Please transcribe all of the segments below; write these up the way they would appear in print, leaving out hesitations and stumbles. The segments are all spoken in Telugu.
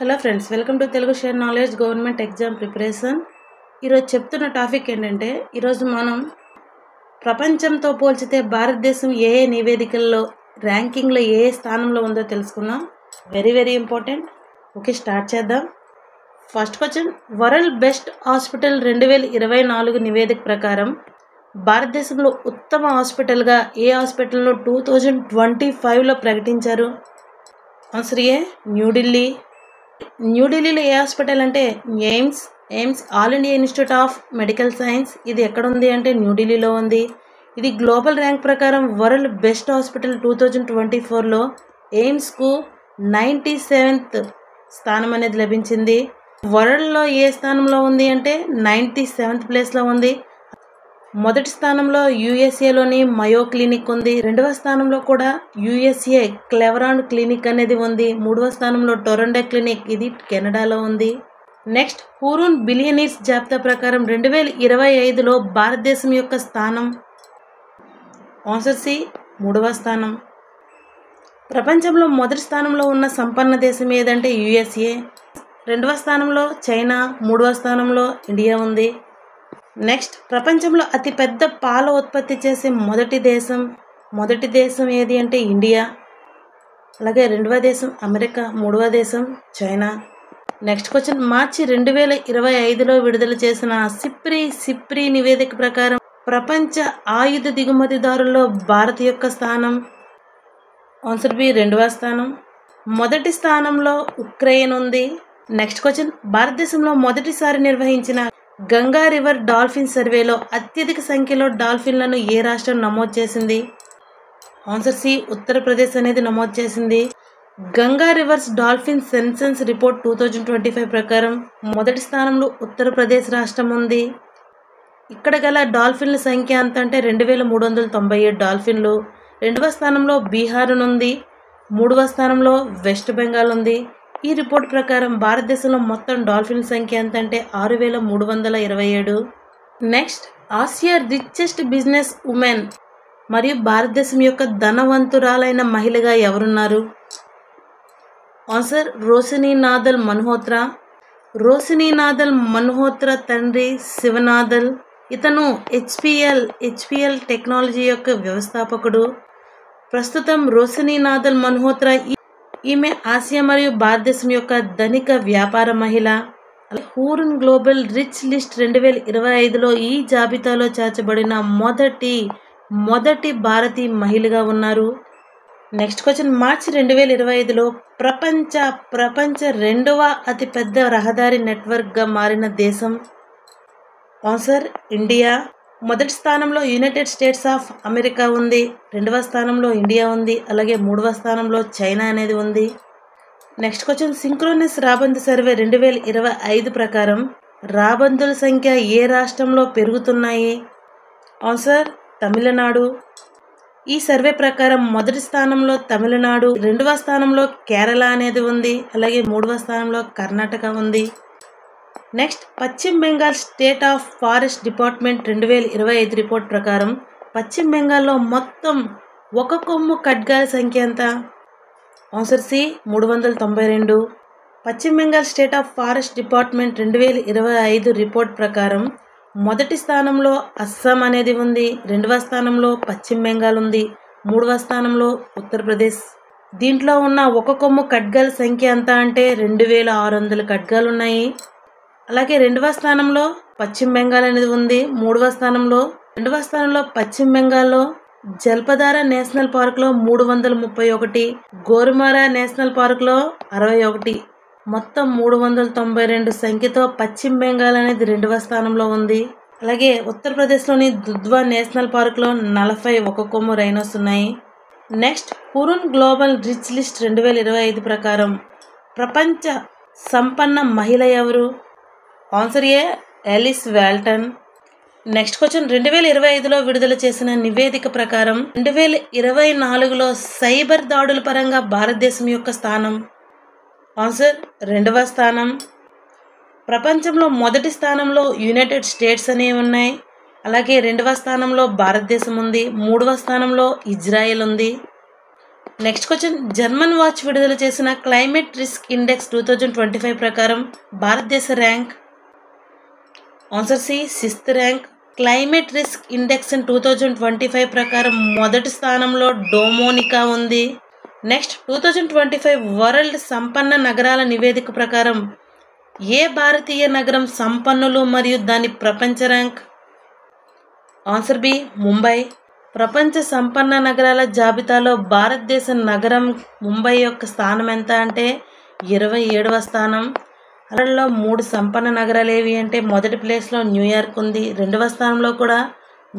Hello friends, welcome to Telugu share knowledge government exam preparation. ఈరోజు చెప్తున్న టాపిక్ ఏంటంటే, ఈరోజు మనం ప్రపంచంతో పోల్చితే భారతదేశం ఏ ఏ నివేదికల్లో ర్యాంకింగ్లో ఏ స్థానంలో ఉందో తెలుసుకుందాం. Very important. ఓకే, స్టార్ట్ చేద్దాం. First question, world best hospital 2024 నివేదిక ప్రకారం భారతదేశంలో ఉత్తమ హాస్పిటల్గా ఏ హాస్పిటల్ను 2025లో ప్రకటించారు? ఆన్సర్ ఏ న్యూఢిల్లీ. న్యూఢిల్లీలో ఏ హాస్పిటల్ అంటే AIIMS all India institute of medical science. ఇది ఎక్కడ ఉంది అంటే న్యూఢిల్లీలో ఉంది. ఇది గ్లోబల్ ర్యాంక్ ప్రకారం వరల్డ్ బెస్ట్ హాస్పిటల్ 2024లో ఎయిమ్స్కు 97th స్థానం అనేది లభించింది. వరల్డ్లో ఏ స్థానంలో ఉంది అంటే 97th ప్లేస్లో ఉంది. మొదటి స్థానంలో యుఎస్ఏలోని మయో క్లినిక్ ఉంది. రెండవ స్థానంలో కూడా యుఎస్ఏ క్లెవరాండ్ క్లినిక్ అనేది ఉంది. మూడవ స్థానంలో టొరండో క్లినిక్, ఇది కెనడాలో ఉంది. నెక్స్ట్, హూరూన్ బిలియనీర్స్ జాబితా ప్రకారం 2025లో భారతదేశం యొక్క స్థానం? ఆన్సర్ సి మూడవ స్థానం. ప్రపంచంలో మొదటి స్థానంలో ఉన్న సంపన్న దేశం ఏదంటే యుఎస్ఏ. రెండవ స్థానంలో చైనా, మూడవ స్థానంలో ఇండియా ఉంది. నెక్స్ట్, ప్రపంచంలో అతిపెద్ద పాల ఉత్పత్తి చేసే మొదటి దేశం ఏది అంటే ఇండియా. అలాగే రెండవ దేశం అమెరికా, మూడవ దేశం చైనా. నెక్స్ట్ క్వశ్చన్, మార్చి 2025లో విడుదల చేసిన సిప్రి నివేదిక ప్రకారం ప్రపంచ ఆయుధ దిగుమతిదారుల్లో భారత్ యొక్క స్థానం? ఆన్సర్ బి రెండవ స్థానం. మొదటి స్థానంలో ఉక్రెయిన్ ఉంది. నెక్స్ట్ క్వశ్చన్, భారతదేశంలో మొదటిసారి నిర్వహించిన గంగా రివర్ డాల్ఫిన్ సర్వేలో అత్యధిక సంఖ్యలో డాల్ఫిన్లను ఏ రాష్ట్రం నమోదు చేసింది? ఆన్సర్ సి ఉత్తరప్రదేశ్ అనేది నమోదు చేసింది. Ganga reverse dolphin census report 2025 ప్రకారం మొదటి స్థానంలో ఉత్తరప్రదేశ్ రాష్ట్రం ఉంది. ఇక్కడ గల డాల్ఫిన్ల సంఖ్య ఎంత అంటే 2397 డాల్ఫిన్లు. రెండవ స్థానంలో బీహార్ ఉంది. మూడవ స్థానంలో వెస్ట్ బెంగాల్ ఉంది. ఈ రిపోర్ట్ ప్రకారం భారతదేశంలో మొత్తం డాల్ఫిన్ సంఖ్య ఎంత అంటే 6327. Next, Asia richest business women మరియు భారతదేశం యొక్క ధనవంతురాలైన మహిళగా ఎవరున్నారు? ఆన్సర్ రోషిని నాదల్ మల్హోత్రా. రోషిని నాదల్ మల్హోత్రా తండ్రి శివనాదల్. ఇతను హెచ్పిఎల్ టెక్నాలజీ యొక్క వ్యవస్థాపకుడు. ప్రస్తుతం రోషిని నాదల్ మల్హోత్రా ఈమె ఆసియా మరియు భారతదేశం యొక్క ధనిక వ్యాపార మహిళ. హూరూన్ గ్లోబల్ రిచ్ లిస్ట్ 2025లో ఈ జాబితాలో చేర్చబడిన మొదటి భారతీయ మహిళగా ఉన్నారు. నెక్స్ట్ క్వశ్చన్, మార్చి 2025లో ప్రపంచ రెండవ అతిపెద్ద రహదారి నెట్వర్క్గా మారిన దేశం? Answer India. మొదటి స్థానంలో యునైటెడ్ స్టేట్స్ ఆఫ్ అమెరికా ఉంది. రెండవ స్థానంలో ఇండియా ఉంది. అలాగే మూడవ స్థానంలో చైనా అనేది ఉంది. నెక్స్ట్ క్వశ్చన్, సింక్రోనస్ రాబందు సర్వే 2025 ప్రకారం రాబందుల సంఖ్య ఏ రాష్ట్రంలో పెరుగుతున్నాయి? ఆన్సర్ తమిళనాడు. ఈ సర్వే ప్రకారం మొదటి స్థానంలో తమిళనాడు, రెండవ స్థానంలో కేరళ అనేది ఉంది. అలాగే మూడవ స్థానంలో కర్ణాటక ఉంది. నెక్స్ట్, పశ్చిమ Bengal state of forest department 2025 report ప్రకారం పశ్చిమ బెంగాల్లో మొత్తం ఒక కొమ్ము ఖడ్గాల సంఖ్య ఎంత? Answer C 392. పశ్చిమ Bengal state of forest department 2025 report ప్రకారం మొదటి స్థానంలో అస్సాం అనేది ఉంది. రెండవ స్థానంలో పశ్చిమ బెంగాల్ ఉంది. మూడవ స్థానంలో ఉత్తరప్రదేశ్. దీంట్లో ఉన్న ఒక కొమ్ము ఖడ్గాల సంఖ్య ఎంత అంటే 2600 ఖడ్గాలు ఉన్నాయి. అలాగే రెండవ స్థానంలో పశ్చిమ బెంగాల్ అనేది ఉంది. రెండవ స్థానంలో పశ్చిమ బెంగాల్లో జల్పదారా నేషనల్ పార్క్లో 331, గోరుమారా నేషనల్ పార్క్లో 61, మొత్తం 392 సంఖ్యతో పశ్చిమ బెంగాల్ అనేది రెండవ స్థానంలో ఉంది. అలాగే ఉత్తరప్రదేశ్లోని దుధ్వా నేషనల్ పార్క్లో 41 కొమ్ము రైనోస్ ఉన్నాయి. Next, Hurun global rich list 2025 ప్రకారం ప్రపంచ సంపన్న మహిళ ఎవరు? ఆన్సర్ ఏ ఎలిస్ వాల్టన్. నెక్స్ట్ క్వశ్చన్, 2025లో విడుదల చేసిన నివేదిక ప్రకారం 2024లో సైబర్ దాడుల పరంగా భారతదేశం యొక్క స్థానం? ఆన్సర్ రెండవ స్థానం. ప్రపంచంలో మొదటి స్థానంలో యునైటెడ్ స్టేట్స్ అనేవి ఉన్నాయి. అలాగే రెండవ స్థానంలో భారతదేశం ఉంది. మూడవ స్థానంలో ఇజ్రాయెల్ ఉంది. నెక్స్ట్ క్వశ్చన్, జర్మన్ వాచ్ విడుదల చేసిన క్లైమేట్ రిస్క్ ఇండెక్స్ 2025 ప్రకారం భారతదేశ rank? Answer C, 6th rank. Climate risk index 2025 ప్రకారం మొదటి స్థానంలో డొమినికా ఉంది. నెక్స్ట్, 2025 వరల్డ్ సంపన్న నగరాల నివేదిక ప్రకారం ఏ భారతీయ నగరం సంపన్నులు మరియు దాని ప్రపంచ ర్యాంక్? Answer B, Mumbai. ప్రపంచ సంపన్న నగరాల జాబితాలో భారతదేశ నగరం ముంబై యొక్క స్థానం ఎంత అంటే 27వ స్థానం. అలలో 3 సంపన్న నగరాలు ఏవి అంటే మొదటి ప్లేస్లో న్యూయార్క్ ఉంది, 2వ స్థానంలో కూడా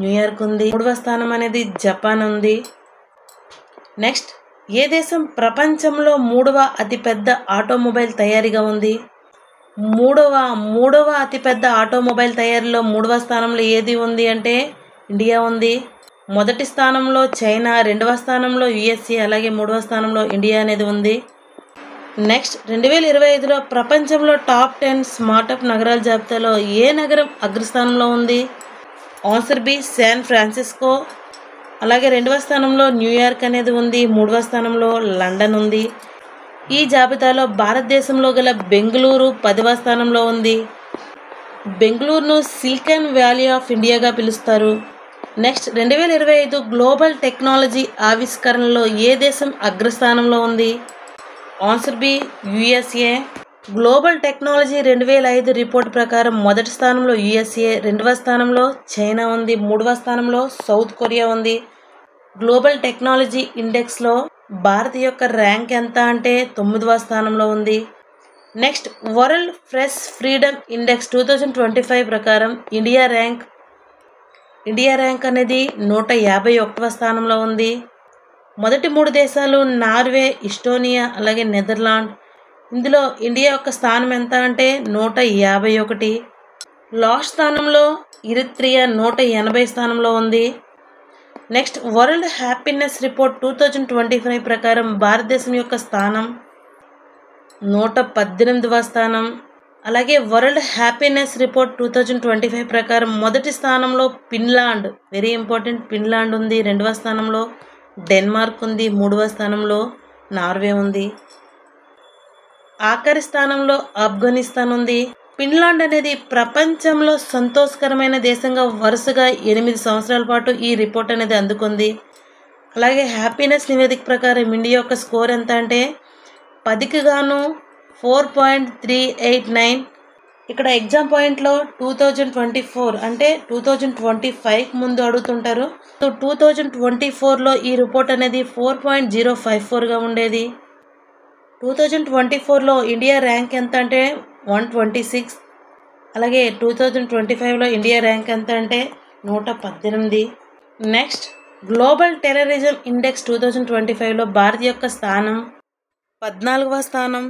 న్యూయార్క్ ఉంది, 3వ స్థానం అనేది జపాన్ ఉంది. నెక్స్ట్, ఏ దేశం ప్రపంచంలో 3వ అతిపెద్ద ఆటోమొబైల్ తయారీగా ఉంది? మూడవ అతిపెద్ద ఆటోమొబైల్ తయారీలో 3వ స్థానంలో ఏది ఉంది అంటే ఇండియా ఉంది. మొదటి స్థానంలో చైనా, 2వ స్థానంలో యుఎస్ఏ, అలాగే 3వ స్థానంలో ఇండియా అనేది ఉంది. నెక్స్ట్, 2025లో ప్రపంచంలో టాప్ 10 స్మార్టప్ నగరాల జాబితాలో ఏ నగరం అగ్రస్థానంలో ఉంది? Answer B, San Francisco. అలాగే 2వ స్థానంలో న్యూయార్క్ అనేది ఉంది, 3వ స్థానంలో లండన్ ఉంది. ఈ జాబితాలో భారతదేశంలో గల బెంగళూరు 10వ స్థానంలో ఉంది. బెంగళూరును సిలికాన్ వ్యాలీ ఆఫ్ ఇండియాగా పిలుస్తారు. నెక్స్ట్, 2025 గ్లోబల్ టెక్నాలజీ ఆవిష్కరణలో ఏ దేశం అగ్రస్థానంలో ఉంది? Answer B, USA. Global technology 2005 report ప్రకారం మొదటి స్థానంలో యుఎస్ఏ, 2వ స్థానంలో చైనా ఉంది, 3వ స్థానంలో సౌత్ కొరియా ఉంది. గ్లోబల్ టెక్నాలజీ ఇండెక్స్లో భారత్ యొక్క ర్యాంక్ ఎంత అంటే 9వ స్థానంలో ఉంది. Next, world press freedom index 2025 ప్రకారం ఇండియా ర్యాంక్ అనేది 151వ స్థానంలో ఉంది. మొదటి 3 దేశాలు నార్వే, ఈస్టోనియా, అలాగే నెదర్లాండ్. ఇందులో ఇండియా యొక్క స్థానం ఎంత అంటే 151. లాస్ట్ స్థానంలో ఇరిత్రియా 180 స్థానంలో ఉంది. నెక్స్ట్, వరల్డ్ హ్యాపీనెస్ రిపోర్ట్ 2025 ప్రకారం భారతదేశం యొక్క స్థానం 118వ స్థానం. అలాగే వరల్డ్ హ్యాపీనెస్ రిపోర్ట్ 2025 ప్రకారం మొదటి స్థానంలో ఫిన్లాండ్, వెరీ ఇంపార్టెంట్, ఫిన్లాండ్ ఉంది, 2వ స్థానంలో డెన్మార్క్ ఉంది, 3వ స్థానంలో నార్వే ఉంది. ఆఖరి స్థానంలో ఆఫ్ఘనిస్తాన్ ఉంది. ఫిన్లాండ్ అనేది ప్రపంచంలో సంతోషకరమైన దేశంగా వరుసగా 8 సంవత్సరాల పాటు ఈ రిపోర్ట్ అనేది అందుకుంది. అలాగే హ్యాపీనెస్ నివేదిక ప్రకారం ఇండియా యొక్క స్కోర్ ఎంత అంటే 10కి గాను 4.389. ఇక్కడ ఎగ్జామ్ పాయింట్లో 2024 అంటే 2025 ముందు అడుగుతుంటారు. 2024లో ఈ రిపోర్ట్ అనేది 4.054గా ఉండేది. 2024లో ఇండియా ర్యాంక్ ఎంత అంటే 126. అలాగే 2025లో ఇండియా ర్యాంక్ ఎంత అంటే 118. నెక్స్ట్, గ్లోబల్ టెర్రరిజం ఇండెక్స్ 2025లో భారత్ యొక్క స్థానం 14వ స్థానం.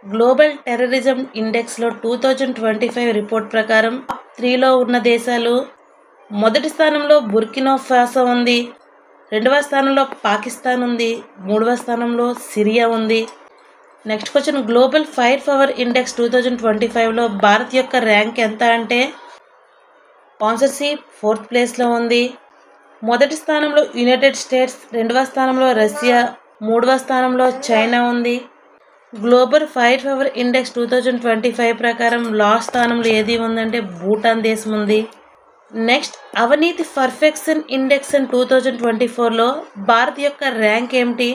గ్లోబల్ టెర్రరిజం ఇండెక్స్లో 2025 రిపోర్ట్ ప్రకారం 3లో ఉన్న దేశాలు మొదటి స్థానంలో బుర్కినా ఫాసో ఉంది, 2వ స్థానంలో పాకిస్తాన్ ఉంది, 3వ స్థానంలో సిరియా ఉంది. Next question, global fire power index 2025లో భారత్ యొక్క ర్యాంక్ ఎంత అంటే ఆన్సర్ సి, 4th ప్లేస్లో ఉంది. మొదటి స్థానంలో యునైటెడ్ స్టేట్స్, 2వ స్థానంలో రష్యా, 3వ స్థానంలో చైనా ఉంది. గ్లోబల్ ఫైర్ పవర్ ఇండెక్స్ 2025 ప్రకారం లాస్ట్ స్థానంలో ఏది ఉందంటే భూటాన్ దేశం ఉంది. నెక్స్ట్, అవినీతి పర్ఫెక్షన్ ఇండెక్స్ 2024లో భారత్ యొక్క ర్యాంక్ ఏమిటి?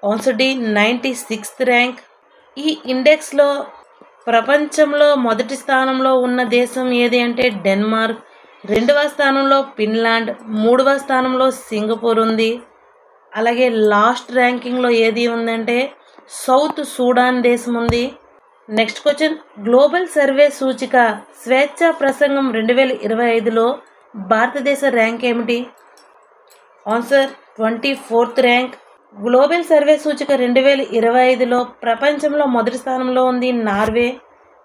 Answer D, 96th rank. ఈ ఇండెక్స్లో ప్రపంచంలో మొదటి స్థానంలో ఉన్న దేశం ఏది అంటే డెన్మార్క్, 2వ స్థానంలో ఫిన్లాండ్, 3వ స్థానంలో సింగపూర్ ఉంది. అలాగే లాస్ట్ ర్యాంకింగ్లో ఏది ఉందంటే సౌత్ సూడాన్ దేశం ఉంది. నెక్స్ట్ క్వశ్చన్, గ్లోబల్ సర్వే సూచిక స్వేచ్ఛా ప్రసంగం 2025లో భారతదేశ ర్యాంక్ ఏమిటి? Answer 24th rank. Global survey సూచిక 2025లో ప్రపంచంలో మొదటి స్థానంలో ఉంది నార్వే,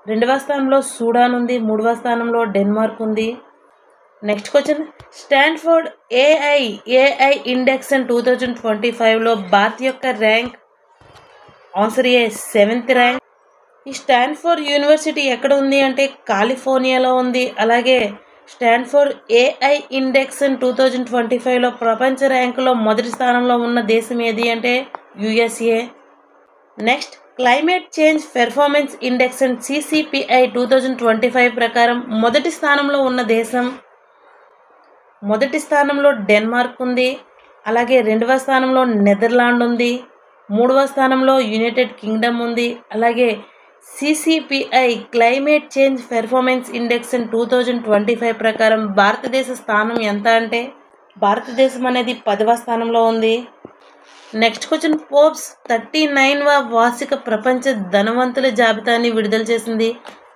2వ స్థానంలో సూడాన్ ఉంది, 3వ స్థానంలో డెన్మార్క్ ఉంది. Next question, Stanford AI index 2025లో భారత్ యొక్క rank? Answer A, 7th rank. ఈ స్టాన్ఫోర్డ్ యూనివర్సిటీ ఎక్కడ ఉంది అంటే కాలిఫోర్నియాలో ఉంది. అలాగే స్టాన్ఫోర్డ్ ఏఐ ఇండెక్స్ 2025లో ప్రపంచ ర్యాంకులో మొదటి స్థానంలో ఉన్న దేశం ఏది అంటే USA. Next climate change performance index CCPI 2025 ప్రకారం మొదటి స్థానంలో ఉన్న దేశం, మొదటి స్థానంలో డెన్మార్క్ ఉంది, అలాగే రెండవ స్థానంలో నెదర్లాండ్ ఉంది, మూడవ స్థానంలో యునైటెడ్ కింగ్డమ్ ఉంది. అలాగే సిసిపిఐ క్లైమేట్ చేంజ్ పెర్ఫార్మెన్స్ ఇండెక్స్ 2025 ప్రకారం భారతదేశ స్థానం ఎంత అంటే భారతదేశం అనేది 10వ స్థానంలో ఉంది. నెక్స్ట్ క్వశ్చన్, ఫోర్బ్స్ 39వ వార్షిక ప్రపంచ ధనవంతుల జాబితాని విడుదల చేసింది.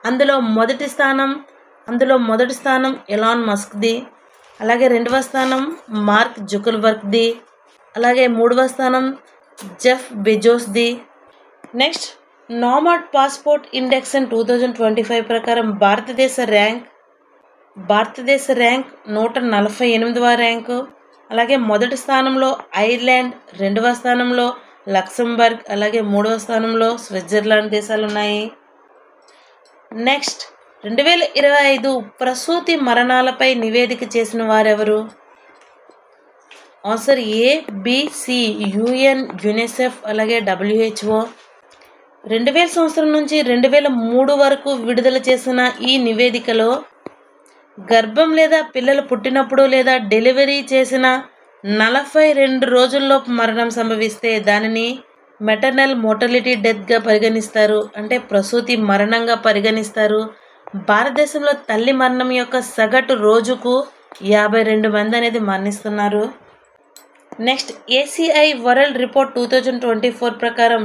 అందులో మొదటి స్థానం ఎలాన్ మస్క్ది, అలాగే రెండవ స్థానం మార్క్ జుకర్బర్గ్ది, అలాగే మూడవ స్థానం జెఫ్ బెజోస్ది. నెక్స్ట్ నామాడ్ పాస్పోర్ట్ ఇండెక్స్ 2025 ప్రకారం భారతదేశ ర్యాంక్ 148వ ర్యాంకు. అలాగే మొదటి స్థానంలో ఐర్లాండ్, రెండవ స్థానంలో లక్సెంబర్గ్, అలాగే మూడవ స్థానంలో స్విట్జర్లాండ్ దేశాలు ఉన్నాయి. నెక్స్ట్ 2025 ప్రసూతి మరణాలపై నివేదిక చేసిన వారెవరు? ఆన్సర్ ఏ, బి, సి. యుఎన్, యునిసెఫ్, అలాగే WHO. 2000 సంవత్సరం నుంచి 2003 వరకు విడుదల చేసిన ఈ నివేదికలో గర్భం లేదా పిల్లలు పుట్టినప్పుడు లేదా డెలివరీ చేసిన 42 రోజుల్లోపు మరణం సంభవిస్తే దానిని మెటర్నల్ మోర్టాలిటీ డెత్గా పరిగణిస్తారు, అంటే ప్రసూతి మరణంగా పరిగణిస్తారు. భారతదేశంలో తల్లి మరణం యొక్క సగటు రోజుకు 52 మంది అనేది మరణిస్తున్నారు. నెక్స్ట్ ఏసీఐ వరల్డ్ రిపోర్ట్ 2024 ప్రకారం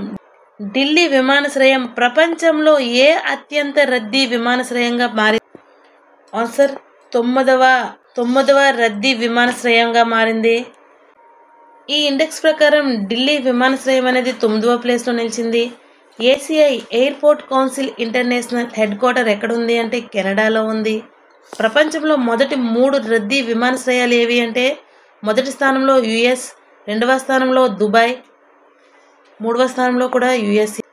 ఢిల్లీ విమానాశ్రయం ప్రపంచంలో ఏ అత్యంత రద్దీ విమానాశ్రయంగా మారింది? ఆన్సర్ 9వ రద్దీ విమానాశ్రయంగా మారింది. ఈ ఇండెక్స్ ప్రకారం ఢిల్లీ విమానాశ్రయం అనేది 9వ ప్లేస్లో నిలిచింది. ACI airport council international head quarter ఎక్కడుంది అంటే కెనడాలో ఉంది. ప్రపంచంలో మొదటి 3 రద్దీ విమానాశ్రయాలు ఏవి అంటే మొదటి స్థానంలో యుఎస్, రెండవ స్థానంలో దుబాయ్, మూడవ స్థానంలో కూడా USA.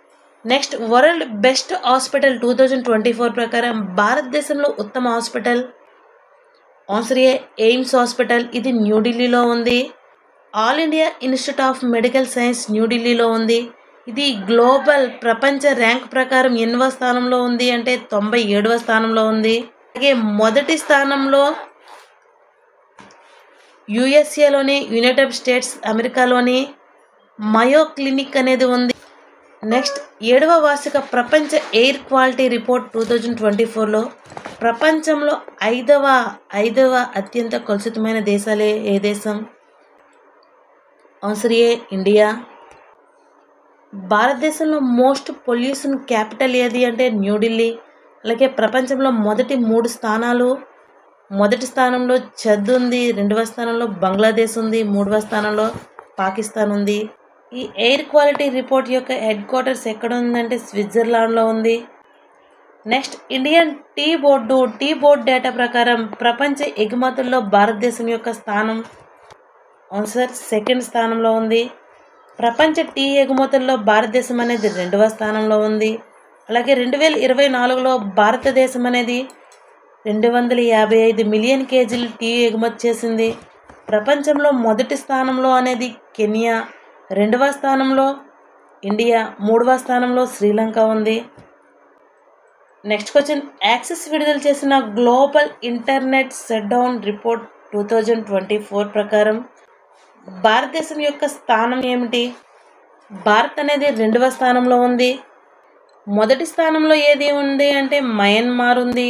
Next world best hospital 2024 ప్రకారం భారతదేశంలో ఉత్తమ హాస్పిటల్ ఆన్సర్ ఏ, ఎయిమ్స్ హాస్పిటల్. ఇది న్యూఢిల్లీలో ఉంది. All India institute of medical science న్యూఢిల్లీలో ఉంది. ఇది గ్లోబల్ ప్రపంచ ర్యాంక్ ప్రకారం ఎన్నవ స్థానంలో ఉంది అంటే 97వ స్థానంలో ఉంది. అలాగే మొదటి స్థానంలో యుఎస్ఏలోని యునైటెడ్ స్టేట్స్ అమెరికాలోని మయో క్లినిక్ అనేది ఉంది. నెక్స్ట్ 7వ వార్షిక ప్రపంచ ఎయిర్ క్వాలిటీ రిపోర్ట్ 2024లో ప్రపంచంలో ఐదవ అత్యంత కలుషితమైన దేశాలే ఏ దేశం? ఆన్సర్ ఏ, ఇండియా. భారతదేశంలో మోస్ట్ పొల్యూషన్ క్యాపిటల్ ఏది అంటే న్యూఢిల్లీ. అలాగే ప్రపంచంలో మొదటి 3 స్థానాలు, మొదటి స్థానంలో చద్ ఉంది, రెండవ స్థానంలో బంగ్లాదేశ్ ఉంది, మూడవ స్థానంలో పాకిస్తాన్ ఉంది. ఈ ఎయిర్ క్వాలిటీ రిపోర్ట్ యొక్క హెడ్ క్వార్టర్స్ ఎక్కడ ఉందంటే స్విట్జర్లాండ్లో ఉంది. Next Indian tea board data ప్రకారం ప్రపంచ ఎగుమతుల్లో భారతదేశం యొక్క స్థానం ఆన్సర్ సెకండ్ స్థానంలో ఉంది. ప్రపంచ టీ ఎగుమతుల్లో భారతదేశం అనేది 2వ స్థానంలో ఉంది. అలాగే 2024లో భారతదేశం అనేది 255 మిలియన్ కేజీలు టీ ఎగుమతి చేసింది. ప్రపంచంలో మొదటి స్థానంలో అనేది కెనియా, రెండవ స్థానంలో ఇండియా, మూడవ స్థానంలో శ్రీలంక ఉంది. నెక్స్ట్ క్వశ్చన్, యాక్సిస్ విడుదల చేసిన గ్లోబల్ ఇంటర్నెట్ షట్డౌన్ రిపోర్ట్ 2024 ప్రకారం భారతదేశం యొక్క స్థానం ఏమిటి? భారత్ అనేది 2వ స్థానంలో ఉంది. మొదటి స్థానంలో ఏది ఉంది అంటే మయన్మార్ ఉంది.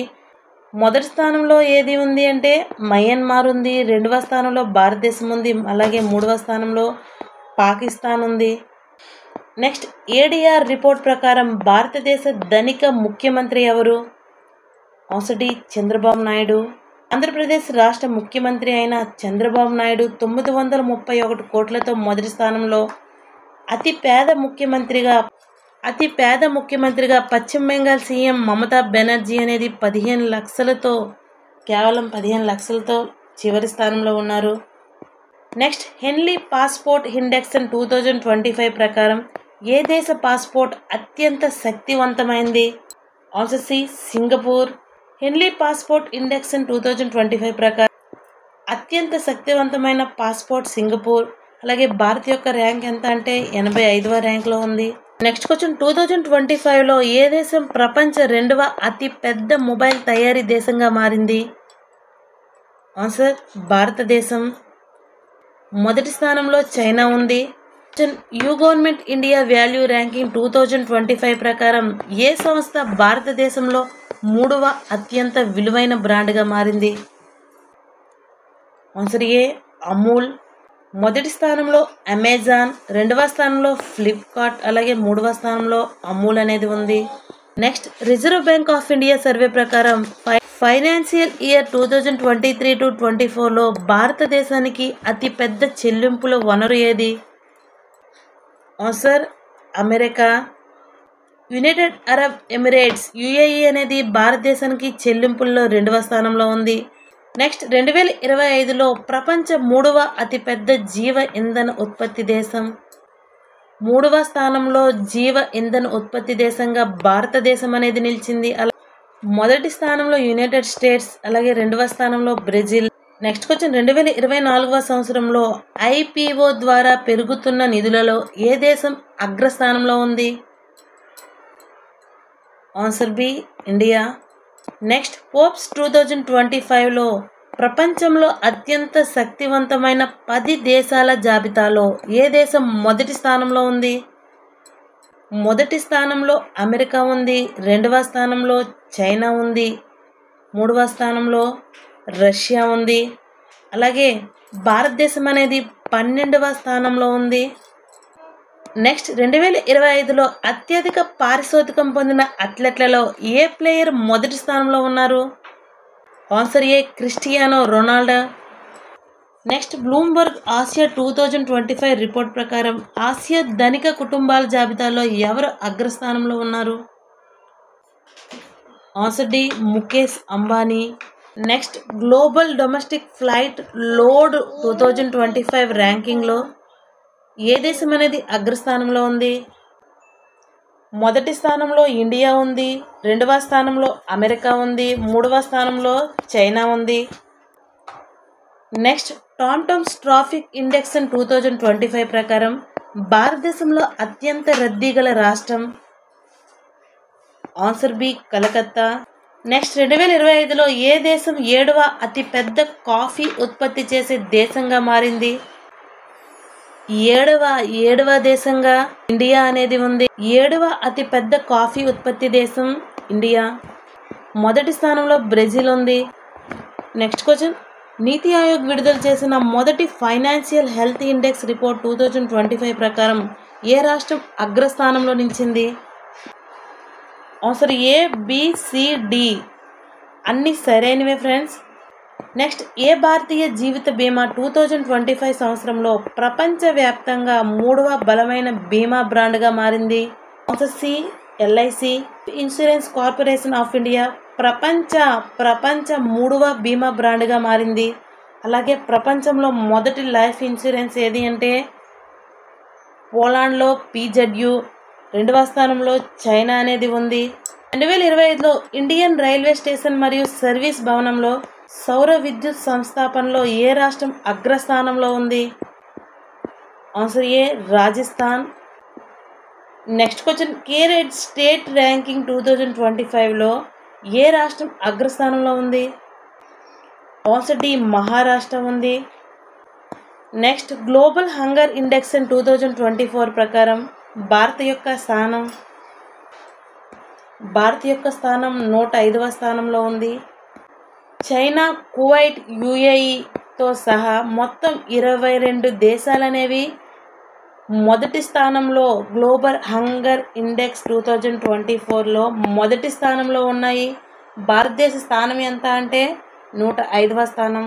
మొదటి స్థానంలో ఏది ఉంది అంటే మయన్మార్ ఉంది. రెండవ స్థానంలో భారతదేశం ఉంది. అలాగే మూడవ స్థానంలో పాకిస్తాన్ ఉంది. నెక్స్ట్ ఏడీఆర్ రిపోర్ట్ ప్రకారం భారతదేశ ధనిక ముఖ్యమంత్రి ఎవరు? Answer D, Chandrababu Naidu. ఆంధ్రప్రదేశ్ రాష్ట్ర ముఖ్యమంత్రి అయిన చంద్రబాబు నాయుడు 931 కోట్లతో మొదటి స్థానంలో. అతి పేద ముఖ్యమంత్రిగా పశ్చిమ బెంగాల్ సీఎం మమతా బెనర్జీ అనేది కేవలం 15 లక్షలతో చివరి స్థానంలో ఉన్నారు. నెక్స్ట్ హెన్లీ పాస్పోర్ట్ ఇండెక్స్ 2025 ప్రకారం ఏ దేశ పాస్పోర్ట్ అత్యంత శక్తివంతమైంది? Answer C, Singapore. Henley passport index 2025 ప్రకారం అత్యంత శక్తివంతమైన పాస్పోర్ట్ సింగపూర్. అలాగే భారత్ యొక్క ర్యాంక్ ఎంత అంటే 85వ ర్యాంక్లో ఉంది. నెక్స్ట్ క్వశ్చన్, 2025లో ఏ దేశం ప్రపంచ 2వ అతి పెద్ద మొబైల్ తయారీ దేశంగా మారింది? ఆన్సర్ భారతదేశం. మొదటి స్థానంలో చైనా ఉంది. You government India value ranking 2025 ప్రకారం ఏ సంస్థ భారతదేశంలో 3వ అత్యంత విలువైన బ్రాండ్గా మారింది? ఆన్సర్ ఏ అమూల్. మొదటి స్థానంలో అమెజాన్, 2వ స్థానంలో ఫ్లిప్కార్ట్, అలాగే 3వ స్థానంలో అమూల్ అనేది ఉంది. Next, reserve bank of India survey ప్రకారం ఫైనాన్షియల్ ఇయర్ 2023-24లో భారతదేశానికి అతిపెద్ద చెల్లింపుల వనరు ఏది? Answer America. United Arab Emirates UAE అనేది భారతదేశానికి చెల్లింపుల్లో 2వ స్థానంలో ఉంది. నెక్స్ట్, 2025లో ప్రపంచ 3వ అతిపెద్ద జీవ ఇంధన ఉత్పత్తి దేశం. 3వ స్థానంలో జీవ ఇంధన ఉత్పత్తి దేశంగా భారతదేశం అనేది నిలిచింది. మొదటి స్థానంలో యునైటెడ్ స్టేట్స్, అలాగే 2వ స్థానంలో బ్రెజిల్. నెక్స్ట్ క్వశ్చన్, 2024వ సంవత్సరంలో ఐపీఓ ద్వారా పెరుగుతున్న నిధులలో ఏ దేశం అగ్రస్థానంలో ఉంది? Answer B India. Next, Forbes 2025లో ప్రపంచంలో అత్యంత శక్తివంతమైన 10 దేశాల జాబితాలో ఏ దేశం మొదటి స్థానంలో ఉంది? మొదటి స్థానంలో అమెరికా ఉంది, 2వ స్థానంలో చైనా ఉంది, 3వ స్థానంలో రష్యా ఉంది. అలాగే భారతదేశం అనేది 12వ స్థానంలో ఉంది. నెక్స్ట్, 2025లో అత్యధిక పారితోషికం పొందిన అథ్లెట్లలో ఏ ప్లేయర్ మొదటి స్థానంలో ఉన్నారు? Answer A Cristiano Ronaldo. Next, Bloomberg Asia 2025 report ప్రకారం ఆసియా ధనిక కుటుంబాల జాబితాలో ఎవరు అగ్రస్థానంలో ఉన్నారు? Answer D Mukesh Ambani. Next, global domestic flight load 2025 ర్యాంకింగ్లో ఏ దేశం అనేది అగ్రస్థానంలో ఉంది? మొదటి స్థానంలో ఇండియా ఉంది, 2వ స్థానంలో అమెరికా ఉంది, 3వ స్థానంలో చైనా ఉంది. నెక్స్ట్, టామ్టామ్స్ ట్రాఫిక్ ఇండెక్స్ 2025 ప్రకారం భారతదేశంలో అత్యంత రద్దీ గల రాష్ట్రం? Answer B Calcutta. నెక్స్ట్, 2025లో ఏ దేశం 7వ అతిపెద్ద కాఫీ ఉత్పత్తి చేసే దేశంగా మారింది? ఏడవ దేశంగా ఇండియా అనేది ఉంది. 7వ అతిపెద్ద కాఫీ ఉత్పత్తి దేశం ఇండియా. మొదటి స్థానంలో బ్రెజిల్ ఉంది. నెక్స్ట్ క్వశ్చన్, నీతి ఆయోగ్ విడుదల చేసిన మొదటి ఫైనాన్షియల్ హెల్త్ ఇండెక్స్ రిపోర్ట్ 2025 ప్రకారం ఏ రాష్ట్రం అగ్రస్థానంలో నిలిచింది? ఆన్సర్ ఏ బిసిడి అన్ని సరైనవే ఫ్రెండ్స్. నెక్స్ట్, ఏ భారతీయ జీవిత బీమా 2025 సంవత్సరంలో ప్రపంచవ్యాప్తంగా 3వ బలమైన బీమా బ్రాండ్గా మారింది? Answer C LIC. Insurance corporation of India ప్రపంచ 3వ బీమా బ్రాండ్గా మారింది. అలాగే ప్రపంచంలో మొదటి లైఫ్ ఇన్సూరెన్స్ ఏది అంటే పోలాండ్లో పిజెడ్యు, 2వ స్థానంలో చైనా అనేది ఉంది. 2025లో ఇండియన్ రైల్వే స్టేషన్ మరియు సర్వీస్ భవనంలో సౌర విద్యుత్ సంస్థాపనలో ఏ రాష్ట్రం అగ్రస్థానంలో ఉంది? Answer A Rajasthan. Next question, CareEdge state ranking 2025లో ఏ రాష్ట్రం అగ్రస్థానంలో ఉంది? ఆన్సర్ డి మహారాష్ట్ర ఉంది. నెక్స్ట్, గ్లోబల్ హంగర్ ఇండెక్స్ 2024 ప్రకారం భారత్ యొక్క స్థానం 105వ స్థానంలో ఉంది. చైనా, కువైట్, యుఏఈతో సహా మొత్తం 22 దేశాలనేవి మొదటి స్థానంలో గ్లోబల్ హంగర్ ఇండెక్స్ 2024లో మొదటి స్థానంలో ఉన్నాయి. భారతదేశ స్థానం ఎంత అంటే 105వ స్థానం.